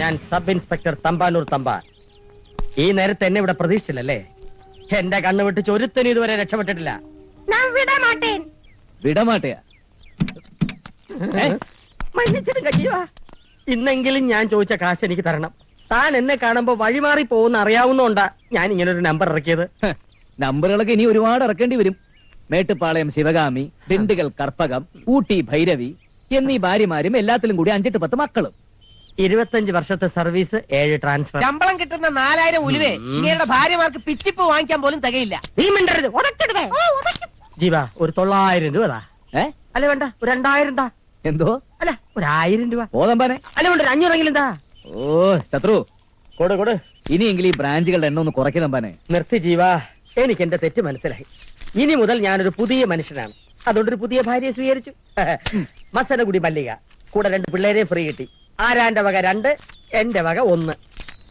ഞാൻ sub inspector Thampanoor Thampan. ഈ നേരത്തെ എന്നെ ഇവിടെ പ്രതീക്ഷിച്ചില്ലല്ലേ? എന്റെ കണ്ണു വെട്ടിച്ച് ഒരുത്തനും ഇതുവരെ രക്ഷപ്പെട്ടിട്ടില്ല. വിടമാട്ടയാ? മன்னிച്ചിടുക ജീവാ. ഇന്നെങ്കിലും ഞാൻ ചോദിച്ച കാശ് എനിക്ക് തരണം. താൻ എന്നെ കാണുമ്പോ വഴിമാറി പോകുന്ന അറിയാവുന്നോണ്ടാ ഞാൻ ഇങ്ങനെ ഒരു നമ്പർ ഇറക്കിയത്. നമ്പറുകളൊക്കെ ഇനി ഒരുപാട് ഇറക്കേണ്ടി വരും. മേട്ടുപ്പാളയം ശിവകാമി, ദിണ്ടുകൽ കർപ്പകം, ഊട്ടി ഭൈരവി എന്നീ ഭാര്യമാരും എല്ലാത്തിലും കൂടി 5-10 മക്കളും. 25 വർഷത്തെ സർവീസ്, 7 ട്രാൻസ്ഫർ. ശമ്പളം കിട്ടുന്ന 4000 ഉലുവേ ഇങ്ങയുടെ ഭാര്യമാർക്ക് പിച്ചിപ്പ് വാങ്ങിക്കാൻ പോലും തികയില്ല. നീ മിണ്ടരുത്, ജീവ. ഒരു 900 രൂപ. അല്ല വേണ്ട, ഒരു 2000 താ. എന്തോ? അല്ല, ഒരു 1000 രൂപ. ഓതമ്പാനെ. അല്ല വേണ്ട, ഒരു 500 താ. ഓ ശത്രു, കൊടു. ഇനിയെങ്കിലും ഈ ബ്രാഞ്ചുകളുടെ എണ്ണം ഒന്ന് കുറയ്ക്കുന്നമ്പാനെ. നിർത്തി ജീവ, എനിക്ക് എന്റെ തെറ്റ് മനസ്സിലായി. ഇനി മുതൽ ഞാനൊരു പുതിയ മനുഷ്യനാണ്. അതുകൊണ്ടൊരു പുതിയ ഭാര്യയെ സ്വീകരിച്ചു. മസനഗുടി മല്ലിക. കൂടെ 2 പിള്ളേരെ ഫ്രീ കിട്ടി. ആരാന്റെ വക 2, എന്റെ വക 1.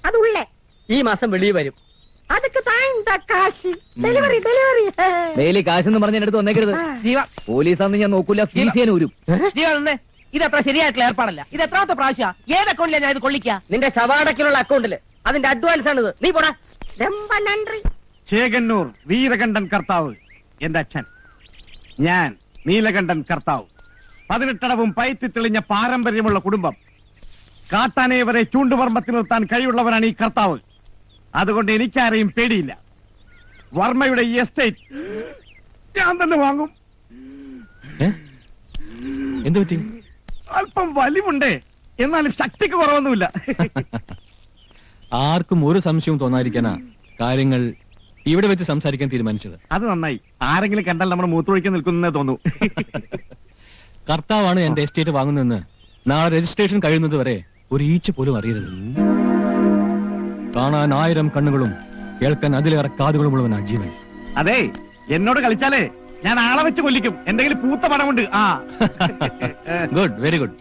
അതുള്ളേ ഈ മാസം വെളിയിൽ വരും. ഡെയിലി കാശെന്ന് പറഞ്ഞ അടുത്ത് വന്നേക്കരുത്. ജീവ, പോലീസാന്ന് ഞാൻ നോക്കൂല, ഫീസ് ചെയ്യാൻ വരും. ജീവ നിന്ന്. ഇതത്ര ശരിയായിട്ടുള്ള ഏർപ്പാടല്ല. ഇത് എത്രാമത്തെ പ്രാവശ്യം? ഏത് അക്കൗണ്ടിലാണ് ഞാൻ ഇത് കൊള്ളിക്ക? നിന്റെ സവാടക്കിലുള്ള അക്കൗണ്ടില്. അതിന്റെ അഡ്വാൻസ് ആണിത്. നീ പോടാ. ചേകന്നൂർ വീരകണ്ഠൻ കർത്താവ് എന്റെ അച്ഛൻ. ഞാൻ നീലകണ്ഠൻ കർത്താവ്. 18 പയറ്റി തെളിഞ്ഞ പാരമ്പര്യമുള്ള കുടുംബം. കാട്ടാനെ വരെ ചൂണ്ടുവർമ്മത്തിൽ നിർത്താൻ കഴിവുള്ളവനാണ് ഈ കർത്താവ്. അതുകൊണ്ട് എനിക്കാരെയും പേടിയില്ല. വർമ്മയുടെ ഈ എസ്റ്റേറ്റ് ഞാൻ തന്നെ വാങ്ങും. എന്തു പറ്റി? അല്പം വലിവുണ്ടേ, എന്നാലും ശക്തിക്ക് കുറവൊന്നുമില്ല. ആർക്കും ഒരു സംശയവും തോന്നാതിരിക്കാനാ കാര്യങ്ങൾ ഇവിടെ വെച്ച് സംസാരിക്കാൻ തീരുമാനിച്ചത്. അത് നന്നായി. ആരെങ്കിലും കണ്ടാൽ നമ്മുടെ മൂത്തൊഴിക്കാൻ നിൽക്കുന്നേ തോന്നൂ. കർത്താവാണ് എന്റെ എസ്റ്റേറ്റ് വാങ്ങുന്നതെന്ന് നാളെ രജിസ്ട്രേഷൻ കഴിയുന്നത് വരെ ഒരു ഈച്ച പോലും അറിയരുത്. കാണാൻ 1000 കണ്ണുകളും കേൾക്കാൻ അതിലേറെ കാതുകളുമുള്ളവനാ ജീവൻ. അതെ, എന്നോട് കളിച്ചാലേ ഞാൻ ആളെ വെച്ച് കൊല്ലിക്കും. എന്തെങ്കിലും പൂത്ത പണമുണ്ട്. Good, very good.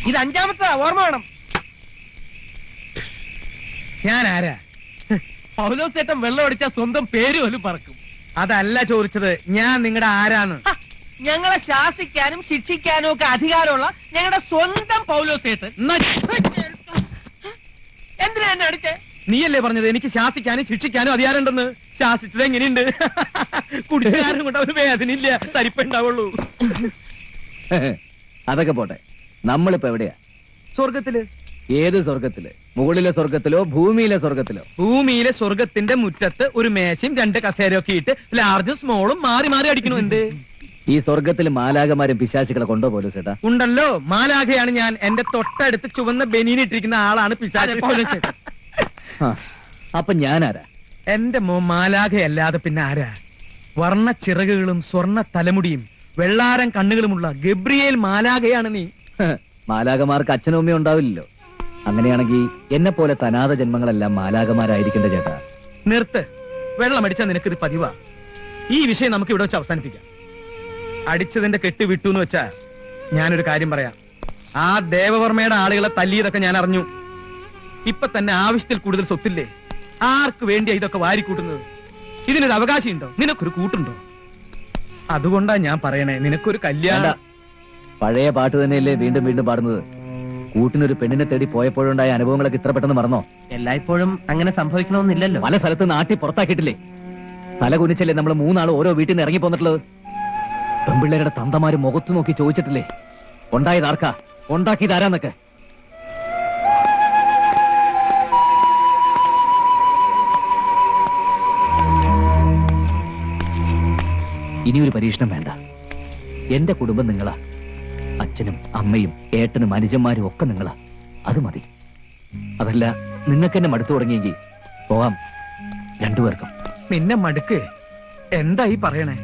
ഇത് 5ാമത്തെ ഓർമ്മ വേണം. ഞാൻ ആരാ? പൗലോസേട്ടൻ വെള്ളം അടിച്ചാൽ സ്വന്തം പേര് പോലും പറക്കും. അതല്ല ചോദിച്ചത്, ഞാൻ നിങ്ങളുടെ ആരാണ്. ഞങ്ങളെ ശാസിക്കാനും ശിക്ഷിക്കാനും ഒക്കെ അധികാരമുള്ള ഞങ്ങളുടെ സ്വന്തം പൗലോസേട്ടൻ. എന്തിനാ എന്നെ അടിച്ചേ? നീയല്ലേ പറഞ്ഞത് എനിക്ക് ശാസിക്കാനും ശിക്ഷിക്കാനും അധികാരമുണ്ടെന്ന്? ശാസിച്ചത് എങ്ങനെയുണ്ട്? കുടിക്കാരും കൊണ്ട് അവന് വേദനയില്ല, തരിപ്പുണ്ടാവുള്ളൂ. അതൊക്കെ പോട്ടെ, നമ്മളിപ്പോ എവിടെയാ? സ്വർഗത്തില്. ഏത് സ്വർഗത്തില്? മുകളിലെ സ്വർഗത്തിലോ ഭൂമിയിലെ സ്വർഗത്തിലോ? ഭൂമിയിലെ സ്വർഗത്തിന്റെ മുറ്റത്ത് ഒരു മേശയും 2 കസേരയൊക്കെ ഇട്ട് ലാർജും സ്മോളും മാറി മാറി അടിക്കണു. എന്ത്? ഈ സ്വർഗത്തിൽ മാലാകമാരും പിശാചുക്കളെ കൊണ്ടോ പോലും ചേട്ടാ? ഉണ്ടല്ലോ, മാലാഖയാണ് ഞാൻ. എന്റെ തൊട്ടടുത്ത് ചുവന്ന ബനീനിട്ടിരിക്കുന്ന ആളാണ് പിശാച്. അപ്പൊ ഞാനാരാ? എന്റെ മാലാഖയല്ലാതെ പിന്നെ ആരാ? വർണ്ണ ചിറകുകളും സ്വർണ്ണ തലമുടിയും വെള്ളാരം കണ്ണുകളുമുള്ള ഗബ്രിയേൽ മാലാഖയാണ് നീ. മാലാകമാർക്ക് അച്ഛനും അമ്മയും ഉണ്ടാവില്ലല്ലോ. അങ്ങനെയാണെങ്കിൽ എന്നെ പോലെ തനാഥ ജന്മങ്ങളെല്ലാം മാലാകമാരായിരിക്കേണ്ട ചേട്ടാ. നിർത്ത്. വെള്ളമടിച്ചാൽ നിനക്കിത് പതിവാ. ഈ വിഷയം നമുക്ക് ഇവിടെ വെച്ച് അവസാനിപ്പിക്കാം. അടിച്ചതിന്റെ കെട്ട് വിട്ടു എന്ന് വെച്ചാ ഞാനൊരു കാര്യം പറയാം. ആ ദേവവർമ്മയുടെ ആളുകളെ തല്ലിയതൊക്കെ ഞാൻ അറിഞ്ഞു. ഇപ്പൊ തന്നെ ആവശ്യത്തിൽ കൂടുതൽ സ്വത്തില്ലേ? ആർക്ക് വേണ്ടിയാ ഇതൊക്കെ വാരിക്കൂട്ടുന്നത്? ഇതിനൊരു അവകാശമുണ്ടോ? നിനക്കൊരു കൂട്ടുണ്ടോ? അതുകൊണ്ടാ ഞാൻ പറയണേ, നിനക്കൊരു കല്യാണം. പഴയ പാട്ട് തന്നെയല്ലേ വീണ്ടും വീണ്ടും പാടുന്നത്? കൂട്ടിനൊരു പെണ്ണിനെ തേടി പോയപ്പോഴുണ്ടായ അനുഭവങ്ങളൊക്കെ ഇത്ര പെട്ടെന്ന് മറന്നോ? എല്ലായ്പ്പോഴും അങ്ങനെ സംഭവിക്കണമെന്നില്ലല്ലോ. പല സ്ഥലത്ത് നാട്ടി പുറത്താക്കിയിട്ടില്ലേ? തല കുനിച്ചല്ലേ നമ്മൾ 3 ആൾ ഓരോ വീട്ടിൽ നിന്ന് ഇറങ്ങി പോന്നിട്ടുള്ളത്? പെൺപിള്ളേരുടെ തന്തമാര് മുഖത്ത് നോക്കി ചോദിച്ചിട്ടില്ലേ ഉണ്ടായതാർക്കാ, ഉണ്ടാക്കിയതാരാന്നൊക്കെ? ഇനിയൊരു പരീക്ഷണം വേണ്ട. എന്റെ കുടുംബം നിങ്ങളാ. അച്ഛനും അമ്മയും ഏട്ടനും അനുജന്മാരും ഒക്കെ നിങ്ങളാ. അത് മതി. അതല്ല, നിങ്ങൾക്ക് എന്നെ മടുത്തു തുടങ്ങിയെങ്കിൽ പോവാം 2 പേർക്കും. നിന്നെ മടുക്ക്? എന്താ ഈ പറയണേ?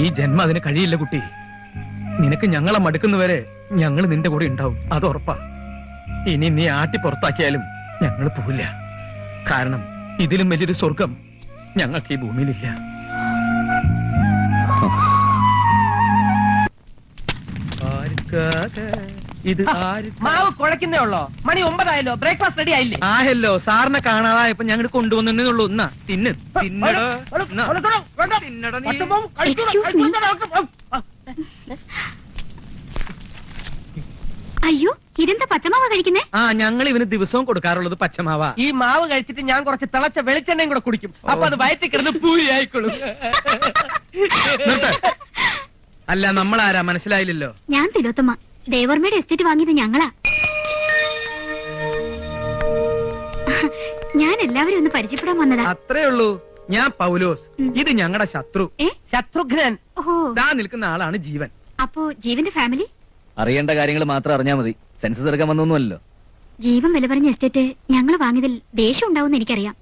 ഈ ജന്മം അതിന് കഴിയില്ല കുട്ടി. നിനക്ക് ഞങ്ങളെ മടുക്കുന്നവരെ ഞങ്ങൾ നിന്റെ കൂടെ ഉണ്ടാവും, അത് ഉറപ്പാ. ഇനി നീ ആട്ടി പുറത്താക്കിയാലും ഞങ്ങൾ പോവില്ല. കാരണം ഇതിലും വലിയൊരു സ്വർഗം ഞങ്ങൾക്ക് ഈ ഭൂമിയിലില്ല. ആർക്കാക ഇത് ആര് മാവ് കുഴക്കുന്നേ ഉള്ളോ? മണി 9 ബ്രേക്ക്ഫാസ്റ്റ് റെഡി ആയില്ലേ? ആയല്ലോ സാറിനെ കാണാതായപ്പോ ഞങ്ങൾ കൊണ്ടുവന്നേ ഉള്ളൂ. എന്നാ തിന്ന് തിന്നടോ. എന്നാ, തിന്നടാ നീ. Excuse me. അയ്യോ ഇതെന്താ പച്ചമാവ കഴിക്കുന്നേ? ആ ഞങ്ങൾ ഇവന് ദിവസവും കൊടുക്കാറുള്ളത് പച്ചമാവാ. ഈ മാവ് കഴിച്ചിട്ട് ഞാൻ കുറച്ച് തിളച്ച വെളിച്ചെണ്ണയും കൂടെ കുടിക്കും. അപ്പൊ അത് വയറ്റിൽ കിടന്ന് പൂരി ആയിക്കോളും. നിർത്ത്. അല്ല നമ്മളാരാ മനസ്സിലായില്ലല്ലോ. ഞാൻ തിലോത്തമ്മ. ദേവർമ്മയുടെ എസ്റ്റേറ്റ് വാങ്ങിയത് ഞങ്ങളാ. ഞാൻ എല്ലാവരും ഒന്ന് പരിചയപ്പെടാൻ വന്നതാ. അത്രേ ഉള്ളൂ. ഞാൻ പൗലോസ്. ഇത് ഞങ്ങളുടെ ശത്രു. ശത്രുഘ്നൻ. ഓഹോ, ദാ നിൽക്കുന്ന ആളാണ് ജീവൻ. അപ്പോ ജീവന്റെ ഫാമിലി? അറിയേണ്ട കാര്യങ്ങൾ മാത്രം അറിഞ്ഞാൽ മതി. സെൻസസ് എടുക്കാൻ വന്നൊന്നുമല്ലോ. ജീവൻ വില പറഞ്ഞ എസ്റ്റേറ്റ് ഞങ്ങൾ വാങ്ങിയതിൽ ദേഷ്യം ഉണ്ടാവുമെന്ന് എനിക്കറിയാം.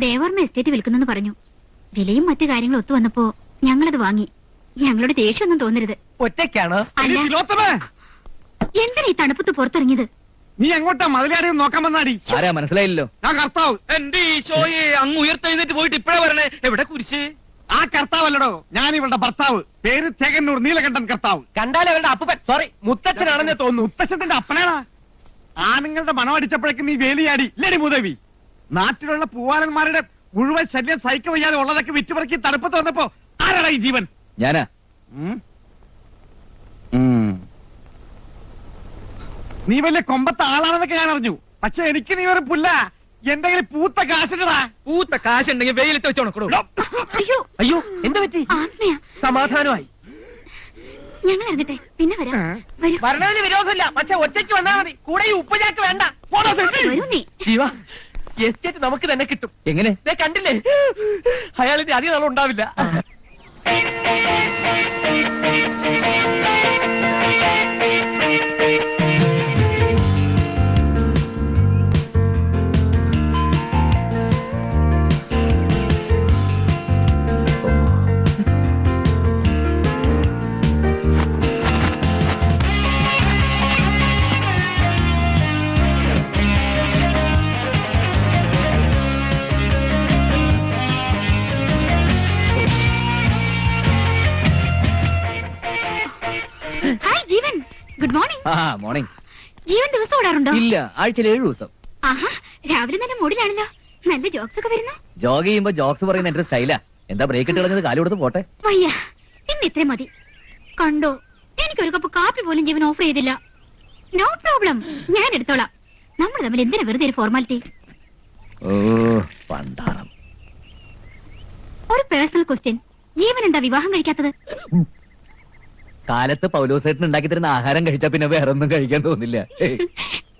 ദേവർമ്മ എസ്റ്റേറ്റ് വിൽക്കുന്നെന്ന് പറഞ്ഞു. വിലയും മറ്റു കാര്യങ്ങളും ഒത്തു വന്നപ്പോ ഞങ്ങളത് വാങ്ങി. ഞങ്ങളുടെ ദേഷ്യമൊന്നും തോന്നരുത്. ഒറ്റയ്ക്കാണോ? അല്ല, തിലോത്തമേ, എന്തിനാ ഈ തണുപ്പത്ത് പുറത്തിറങ്ങിയത്? നീ എങ്ങോട്ടാ മതിലാടി നോക്കാൻ വന്നാടി? ആരാ മനസ്സിലായില്ലോ? ഞാൻ കർത്താവ്. എന്റെ ഈശോയെ, അങ്ങ് ഉയർത്തെഴുന്നേറ്റ് പോയിട്ട് ഇപ്പഴേ വരണേ. എവിടെ കുരിശ്? ആ കർത്താവല്ലടോ, ഞാൻ ഇവളുടെ ഭർത്താവ്. പേര് ചേകന്നൂർ നീലകണ്ഠൻ കർത്താവ്. കണ്ടാലേ അവരുടെ അപ്പൂപ്പൻ, സോറി മുത്തച്ഛനാണെന്ന് തോന്നുന്നു. മുത്തശ്ശത്തിന്റെ അപ്പനാടാ. ആണുങ്ങളുടെ മണം അടിച്ചപ്പോഴേക്കും നീ വേലിയാടി ഇല്ലടി മൂദേവി. നാട്ടിലുള്ള പൂവാലന്മാരുടെ മുഴുവൻ ശല്യം സഹിക്ക വയ്യാതെ ഉള്ളതൊക്കെ വിറ്റുപറക്കി തണുപ്പത്ത് വന്നപ്പോ ആരാടാ ഈ ജീവൻ? ഞാനാ. ഉം? നീ വലിയ കൊമ്പത്തെ ആളാണെന്നൊക്കെ ഞാൻ അറിഞ്ഞു. പക്ഷെ എനിക്ക് നീ ഒരു പുല്ല. എന്തെങ്കിലും പൂത്ത കാശിടടാ. പൂത്ത കാശുണ്ടെങ്കിൽ വെയിലത്ത് വെച്ച് ഉണക്കണോ? അയ്യോ അയ്യോ എന്താ പറ്റി? ആസ്മയാ. സമാധാനമായി. ഞങ്ങൾ ഇറങ്ങട്ടെ, പിന്നെ വരാം. വരൂ വരണതിന് വിരോധമില്ല. പക്ഷെ ഒറ്റയ്ക്ക് വന്നാ മതി. കൂടെ ഈ ഉപ്പുചാക്ക് വേണ്ട. വരൂ നീ. ജീവ, എസ്റ്റേറ്റ് നമുക്ക് തന്നെ കിട്ടും. എങ്ങനെ? ദേ കണ്ടില്ലേ, അയാളിന്റെ അധികം നാളും ഉണ്ടാവില്ല. ഹായ് ജീവൻ, ഗുഡ് മോർണിംഗ്. ആ മോർണിംഗ്. ജീവൻ ദിവസം ഓടാറുണ്ടോ? ഇല്ല, ആഴ്ചയിൽ 7 ദിവസം. ആഹാ, രാവിലെ നല്ല മൂഡിലാണല്ലോ. നല്ല ജോക്സ് ഒക്കെ വരുന്നു. ജോഗ് ചെയ്യുമ്പോ ജോക്സ് പറയുന്ന എന്റെ സ്റ്റൈലാ. എന്താ ബ്രേക്ക് ഇട്ട് കളഞ്ഞത്? കാല് കൊടുത്ത് പോട്ടെ. വയ്യ, ഇന്ന് ഇത്രേ മതി. കണ്ടോ, എനിക്കൊരു കപ്പ് കാപ്പി പോലും ജീവൻ ഓഫർ ചെയ്തില്ല. നോ പ്രോബ്ലം, ഞാൻ എടുത്തോളാം. നമ്മൾ തമ്മിൽ എന്തിനാ വെറുതെ ഒരു ഫോർമാലിറ്റി? ഓ പണ്ടാറം. ഒരു പേഴ്സണൽ ക്വസ്റ്റ്യൻ, ജീവൻ എന്താ വിവാഹം കഴിക്കാത്തത്? കാലത്ത് പൗലോസേട്ടൻ ഉണ്ടാക്കി തരുന്ന ആഹാരം കഴിച്ചാ പിന്നെ വേറെ ഒന്നും കഴിക്കാൻ തോന്നില്ല.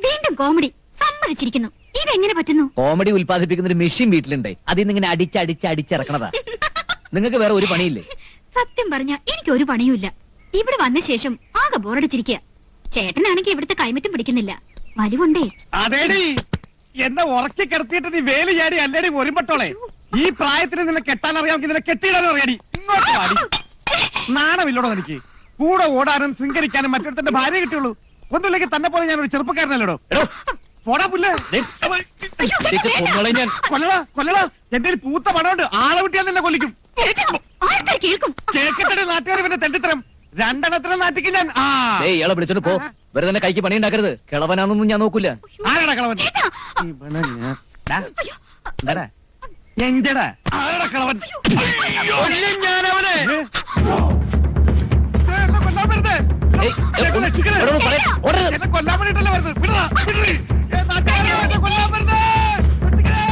വീണ്ടും കോമഡി. സമ്മതിച്ചിരിക്കുന്നു. ഇതെങ്ങനെ പറ്റുന്നു? കോമഡി ഉൽപ്പാദിപ്പിക്കുന്ന ഒരു മെഷീൻ വീട്ടിലുണ്ട്. അതിൽ നിന്ന് ഇങ്ങനെ അടിച്ചിറക്കണതാ. നിങ്ങൾക്ക് വേറെ ഒരു പണിയില്ലേ? സത്യം പറഞ്ഞ എനിക്ക് ഒരു പണിയുമില്ല. ഇവിടെ വന്ന ശേഷം ആകെ ബോറടിച്ചിരിക്കുക. ചേട്ടനാണെങ്കിൽ ഇവിടുത്തെ ക്ലൈമറ്റും പിടിക്കുന്നില്ല. വലിവുണ്ടേ. അതേടി, എന്നെ ഉറക്കി കിടത്തിയിട്ട് നീ വേലിയാടി അല്ലേടി ഒരുമ്പട്ടോളെ. ഈ പ്രായത്തിന് നിന്നെ കെട്ടാൻ അറിയാമെങ്കിൽ നിന്നെ കെട്ടിയിടാനും അറിയാടി. ഇങ്ങോട്ട് വാടി. നാണമില്ലടോ എനിക്ക്. കൂടെ ഓടാനും ശൃംഗരിക്കാനും മറ്റൊരുത്തന്റെ ഭാര്യ കിട്ടിയുള്ളൂ. ഒന്നുമില്ലെങ്കിൽ തന്നെ പോലെ ഞാൻ ഒരു ചെറുപ്പക്കാരനല്ലടോ. പോടാ പുല്ലേ. ഞാൻ കൊല്ലടാ കൊല്ലടാ. എന്റെ പൂത്ത പണമുണ്ട്. ആളെ വിട്ടിയാൽ നിന്നെ കൊല്ലിക്കും. ചേട്ടാ, ആൾക്കാർ കേൾക്കും. കേക്കട്ടെ നാട്ടുകാർ പിന്നെ തെണ്ടിത്തരം. രണ്ടെണ്ണത്തിനും നാട്ടിക്ക് ഞാൻ. ആ ഇയാളെ വിളിച്ചോണ്ട് പോ. വെറുതെ തന്നെ കൈക്ക് പണി ഉണ്ടാക്കരുത്. കിളവനാന്നൊന്നും ഞാൻ നോക്കൂല. ആരാടാ കളവൻ? ചേട്ടാ, ഇവനെ ഞാൻ- ഡാ, എന്താടാ? എഞ്ചടാ. ആരാടാ കളവൻ? കൊല്ലും ഞാൻ അവനെ. എന്നെ കൊല്ലാൻ വരുന്നേ. ഏയ്, എന്നെ രക്ഷിക്കണേ. ഇവിടെ ഒന്ന് പറയാം. ഓടരുത്. എന്നെ കൊല്ലാൻ വേണ്ടിട്ടല്ലേ വരുന്നത്. വിടടാ, വിടറി. നാട്ടുകാരെ എന്നെ കൊല്ലാൻ വരുന്നേ. രക്ഷിക്കണേ.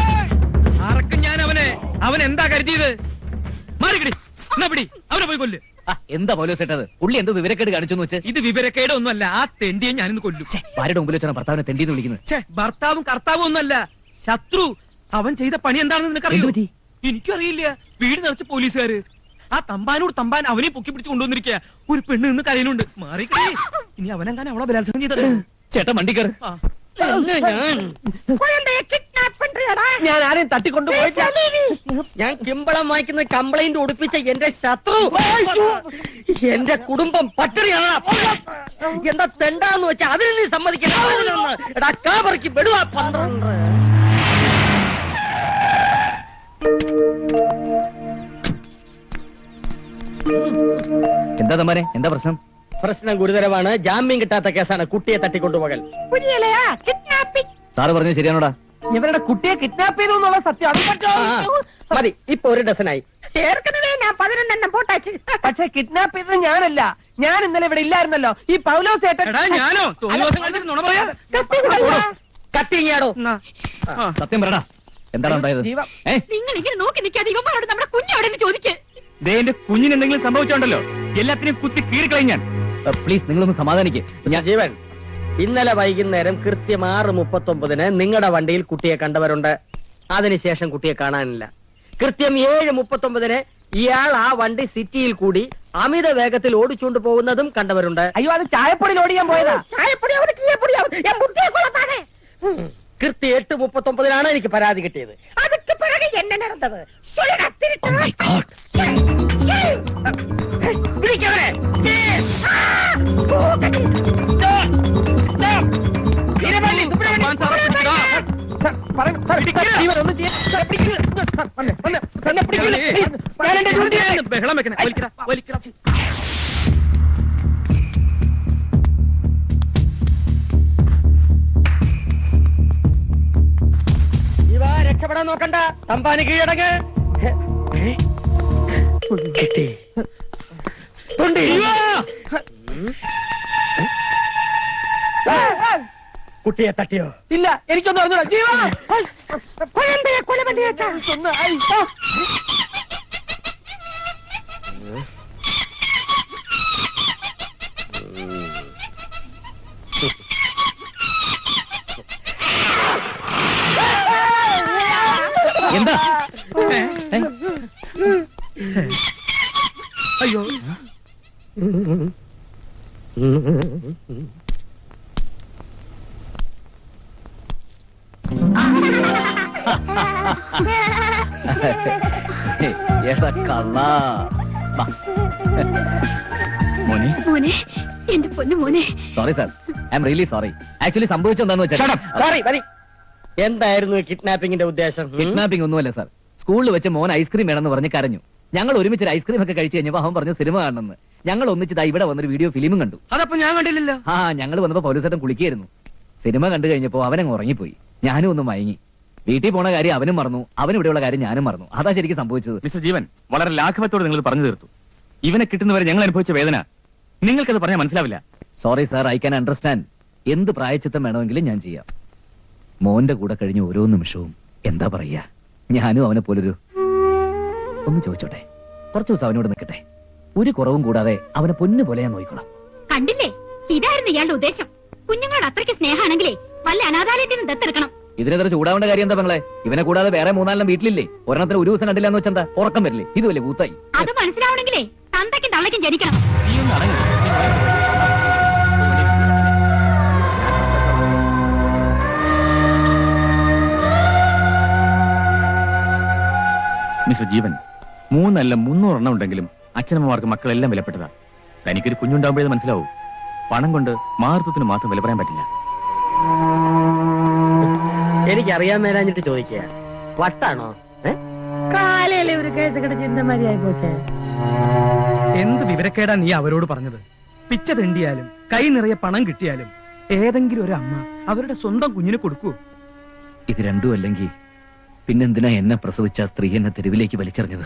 ആർക്കും ഞാൻ അവനെ. അവൻ എന്താ കരുതിയത്? മാറിക്കിടി. എന്നാ പിടി, അവനെ പോയി കൊല്ല്. ആ, എന്താ പൗലോസേട്ടത്? പുള്ളി എന്ത് വിവരക്കേട് കാണിച്ചെന്ന് വെച്ച് ഇത് വിവരക്കേടൊന്നുമല്ല. ആ തെണ്ടിയെ ഞാനിന്ന് കൊല്ലും. ഭാര്യയുടെ മുമ്പിൽ വെച്ചാണ് ഭർത്താവിനെ തെണ്ടിന്ന് വിളിക്കുന്നത്. ഛേ, ഭർത്താവും കർത്താവും ഒന്നല്ല, ശത്രു. അവൻ ചെയ്ത പണി എന്താണെന്ന് എന്ത് നിനക്കറിയോ? പറ്റി? എനിക്കറിയില്ല. വീട് നിറച്ച് പോലീസുകാര്. ആ തമ്പാനോട് തമ്പാൻ അവനെ പൊക്കി പിടിച്ച് കൊണ്ടുവന്നിരിക്കുക. ഒരു പെണ്ണ് നിന്ന് കരയുന്നുണ്ട്. മാറിക്കേ. ഇനി അവനെങ്ങാനും അവളെ ബലാത്സംഗം ചെയ്തത്. ചേട്ടൻ വണ്ടിക്കർ. ആ. ഞാൻ ആരെയും തട്ടിക്കൊണ്ടുപോയി. ഞാൻ കിമ്പളം വായിക്കുന്ന കംപ്ലൈന്റ് ഒടുപ്പിച്ച എന്റെ ശത്രു. എന്റെ കുടുംബം പട്ടിണിയാണ്. എന്താ തെണ്ടാന്ന് വെച്ചാ അതിന് നീ സമ്മതിക്കണം. എടാ കാപറിക്ക് വിടുവാ 12. എന്താ തമ്മാനെ, എന്താ പ്രശ്നം? പ്രശ്നം ഗുരുതരമാണ്. ജാമ്യം കിട്ടാത്ത കേസാണ് കുട്ടിയെ തട്ടിക്കൊണ്ടുപോകൽ. സാറ് പറഞ്ഞത് ശരിയാണോടാ? ഇവരുടെ കുട്ടിയെ കിഡ്നാപ്പ് ചെയ്തു എന്നുള്ള സത്യം മതി. ഇപ്പൊ ഒരു ഡസനായി. ഏற்கனவே ഞാൻ 11 പോട്ടാച്ച്. പക്ഷെ കിഡ്നാപ്പ് ചെയ്തത് ഞാനല്ല. ഞാൻ ഇന്നലെ ഇവിടെ ഇല്ലായിരുന്നല്ലോ. ഈ പൗലോസ് ഏട്ടൻ എടാ ഞാനോ തോന്നിയ ദിവസം കളിച്ചിട്ട് നുണ പറയാ കത്തിങ്ങിയാടോ. സത്യം പറയടാ, എന്താണ് ഉണ്ടായത്? ഏ? നിങ്ങൾ ഇങ്ങനെ നോക്കി നിൽക്കാതെ ഇവന്മാരോട് നമ്മുടെ കുഞ്ഞവിടെ ചോദിക്കേ. ദേ എന്റെ കുഞ്ഞിന് എന്തെങ്കിലും സംഭവിച്ചോണ്ടല്ലോ എല്ലാത്തിനും കുത്തി കീറിക്കളയും ഞാൻ. പ്ലീസ് നിങ്ങളൊന്ന് സമാധാനിക്ക്. ഞാൻ ജീവൻ, ഇന്നലെ വൈകുന്നേരം കൃത്യം 6:39 നിങ്ങളുടെ വണ്ടിയിൽ കുട്ടിയെ കണ്ടവരുണ്ട്. അതിനുശേഷം കുട്ടിയെ കാണാനില്ല. കൃത്യം 7:39 ഇയാൾ ആ വണ്ടി സിറ്റിയിൽ കൂടി അമിത വേഗത്തിൽ ഓടിച്ചുകൊണ്ട് പോകുന്നതും കണ്ടവരുണ്ട്. അയ്യോ, അത് ചായപ്പൊടിയിൽ ഓടിക്കാൻ പോയതാ. ചായപ്പൊടിയാവും, കീഴപ്പൊടിയാവും. ഞാൻ മുട്ടിയെ കൊള്ളപ്പാടെ. കൃത്യം 8:39 എനിക്ക് പരാതി കിട്ടിയത്. அதுக்கு பிறகு என்ன நடந்தது? சொல்லுடா திருட்டு. Oh my God. പിടിക്കവരെ. ബഹളം വെക്കണേ. വലിക്കടാ, വലിക്കടാ. ഇവ രക്ഷപ്പെടാൻ നോക്കണ്ട. തമ്പാന് കീഴടങ്ങ്. കിട്ടി. തൊണ്ടി. കുട്ടിയെ തട്ടിയോ? ഇല്ല, എനിക്കൊന്നും അറിഞ്ഞൂടാ. ജീവാ, കൊലമ്പയെ കൊലബണ്ടി വെച്ചാ. എന്താ? അയ്യോ ഏട്ടാ കള്ളാ. വാ. മോനെ മോനെ, എന്റെ പൊന്നു മോനെ. Sorry sir, I am really sorry. Actually സംഭവിച്ചെന്താന്ന് വെച്ചാൽ സോറി മതി. എന്തായിരുന്നു കിഡ്നാപ്പിംഗിന്റെ ഉദ്ദേശം? കിഡ്നാപ്പിംഗ് ഒന്നുമല്ല സാർ. സ്കൂളിൽ വെച്ച് മോൻ ഐസ്ക്രീം വേണമെന്ന് പറഞ്ഞ് കരഞ്ഞു. ഞങ്ങൾ ഒരുമിച്ച് ഐസ്ക്രീം ഒക്കെ കഴിച്ചു കഴിഞ്ഞപ്പോ അവൻ പറഞ്ഞു സിനിമ കാണണമെന്ന്. ഞങ്ങൾ ഒന്നിച്ച് ഇവിടെ വന്നൊരു വീഡിയോ ഫിലിമും കണ്ടു. അതപ്പോ ഞാൻ കണ്ടില്ലല്ലോ. ആ, ഞങ്ങൾ വന്നപ്പോ പൗലോസേട്ടൻ കുളിക്കായിരുന്നു. സിനിമ കണ്ടു കഴിഞ്ഞപ്പോ അവനങ്ങ് ഉറങ്ങിപ്പോയി. ഞാനും ഒന്ന് മയങ്ങി. വീട്ടിൽ പോണ കാര്യം അവനും മറന്നു, അവൻ ഇവിടെയുള്ള കാര്യം ഞാനും മറന്നു. അതാ ശരിക്കും സംഭവിച്ചത്. മിസ്റ്റർ ജീവൻ, വളരെ ലാഘവത്തോടെ നിങ്ങൾ പറഞ്ഞു തീർത്തു. ഇവനെ കിട്ടുന്നവരെ ഞങ്ങൾ അനുഭവിച്ച വേദന നിങ്ങൾക്കത് പറഞ്ഞാൽ മനസ്സിലാവില്ല. Sorry sir, I can understand. എന്ത് പ്രായച്ചിത്തം വേണമെങ്കിലും ഞാൻ ചെയ്യാം. മോന്റെ കൂടെ കഴിഞ്ഞ ഓരോ നിമിഷവും എന്താ പറയാ, ഞാനും അവനെ പോലൊരു ഒന്ന് ചോദിച്ചോട്ടെ, കുറച്ചു ദിവസം അവനോട് നിൽക്കട്ടെ. ഒരു കുറവും കൂടാതെ അവനെ പൊന്നു പോലെ ഞാൻ നോക്കിക്കോളാം. കണ്ടില്ലേ, ഇതായിരുന്നു ഇയാളുടെ ഉദ്ദേശം. കുഞ്ഞുങ്ങളുടെ അത്രയ്ക്ക് സ്നേഹമാണെങ്കിലേ വല്ല അനാഥാലയത്തിൽ നിന്ന് ദത്തെടുക്കണം. ഇതിനെത്ര ചൂടാവേണ്ട കാര്യം എന്താ പെങ്ങളെ? ഇവനെ കൂടാതെ വേറെ 3-4 വീട്ടിലില്ലേ? ഒരെണ്ണത്തിന് ഒരു ദിവസം കണ്ടില്ല എന്ന് വെച്ചാ ഉറക്കം വരില്ലേ? ഇതുവല്ലേ കൂത്തായി? അത് മനസ്സിലാവണമെങ്കിലേ തന്തയ്ക്കും തള്ളയ്ക്കും ജനിക്കണം. മിസ്റ്റർ ജീവൻ, 3 അല്ല 300 എണ്ണം ഉണ്ടെങ്കിലും അച്ഛനമ്മമാർക്ക് മക്കളെല്ലാം വിലപ്പെട്ടതാ. തനിക്കൊരു കുഞ്ഞുണ്ടാകുമ്പോഴേ മനസ്സിലാവൂ, പണം കൊണ്ട് മാതൃത്വത്തിന് മാത്രം വില പറയാൻ പറ്റില്ല. എനിക്കറിയാൻ മേലാഞ്ഞിട്ട് ചോദിക്കുക, വട്ടാണോ? കാലയിലെ ഒരു കേസ് കിടച്ച് இந்த மாதிரி ആയി പോച്ചേ. എന്ത് വിവരക്കേടാ നീ അവരോട് പറഞ്ഞത്? പിച്ച തെണ്ടിയാലും കൈ നിറയെ പണം കിട്ടിയാലും ഏതെങ്കിലും ഒരു അമ്മ അവരുടെ സ്വന്തം കുഞ്ഞിന് കൊടുക്കൂ? ഇത് രണ്ടും അല്ലെങ്കിൽ പിന്നെന്തിനാ എന്നെ പ്രസവിച്ച സ്ത്രീ എന്നെ തെരുവിലേക്ക് വലിച്ചെറിഞ്ഞത്?